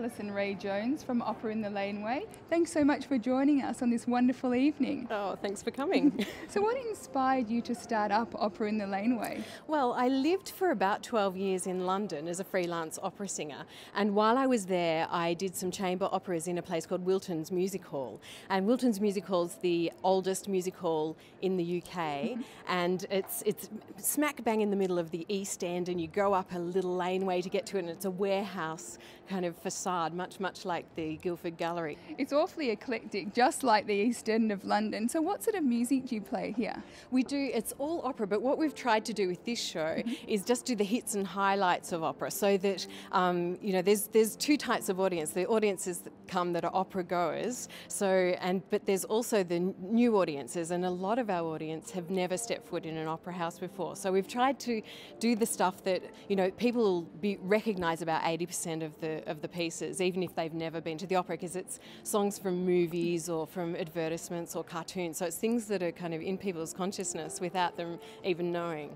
Alison Rae-Jones from Opera in the Laneway. Thanks so much for joining us on this wonderful evening. Oh, thanks for coming. So what inspired you to start up Opera in the Laneway? Well, I lived for about 12 years in London as a freelance opera singer, and while I was there I did some chamber operas in a place called Wilton's Music Hall. And Wilton's Music Hall's the oldest music hall in the UK, and it's smack bang in the middle of the East End, and you go up a little laneway to get to it, and it's a warehouse kind of facade, much like the Guildford Gallery. It's awfully eclectic, just like the East End of London. So what sort of music do you play here? We do, it's all opera, but what we've tried to do with this show is just do the hits and highlights of opera, so that there's two types of audience. The audiences that come that are opera goers, but there's also the new audiences, and a lot of our audience have never stepped foot in an opera house before. So we've tried to do the stuff that people will recognise about 80% of the pieces, even if they've never been to the opera, because it's songs from movies or from advertisements or cartoons. So it's things that are kind of in people's consciousness without them even knowing.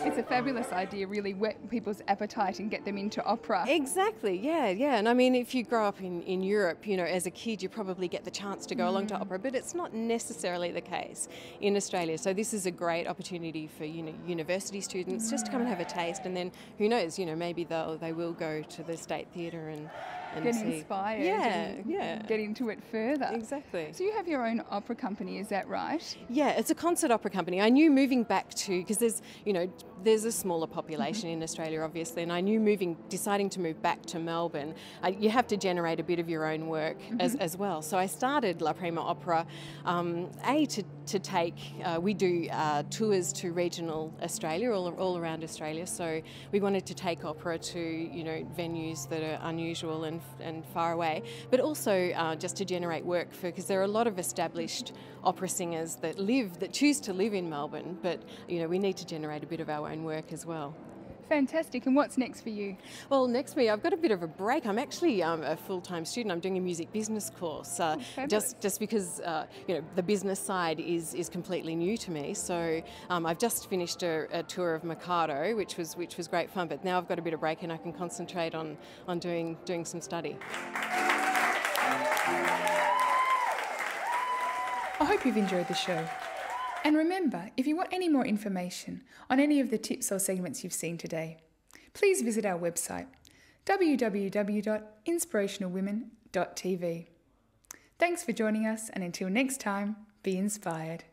It's a fabulous idea, really whet people's appetite and get them into opera. Exactly, yeah. And I mean, if you grow up in Europe, as a kid, you probably get the chance to go along to opera, but it's not necessarily the case in Australia. So this is a great opportunity for university students just to come and have a taste, and then who knows, maybe they will go to the State Theatre and get see. Inspired. Yeah. Get into it further. Exactly. So you have your own opera company, is that right? Yeah, it's a concert opera company. I knew moving back to, because there's a smaller population in Australia, obviously, and I knew deciding to move back to Melbourne, you have to generate a bit of your own work as well. So I started La Prima Opera, to take, we do tours to regional Australia, all around Australia, so we wanted to take opera to, venues that are unusual and far away, but also just to generate work because there are a lot of established opera singers that choose to live in Melbourne, but we need to generate a bit of our own work as well. Fantastic. And what's next for you? Well, next for me, I've got a bit of a break. I'm actually a full-time student. I'm doing a music business course, just because the business side is completely new to me. So I've just finished a tour of Mikado, which was great fun. But now I've got a bit of break and I can concentrate on doing some study. I hope you've enjoyed the show. And remember, if you want any more information on any of the tips or segments you've seen today, please visit our website, www.inspirationalwomen.tv. Thanks for joining us, and until next time, be inspired.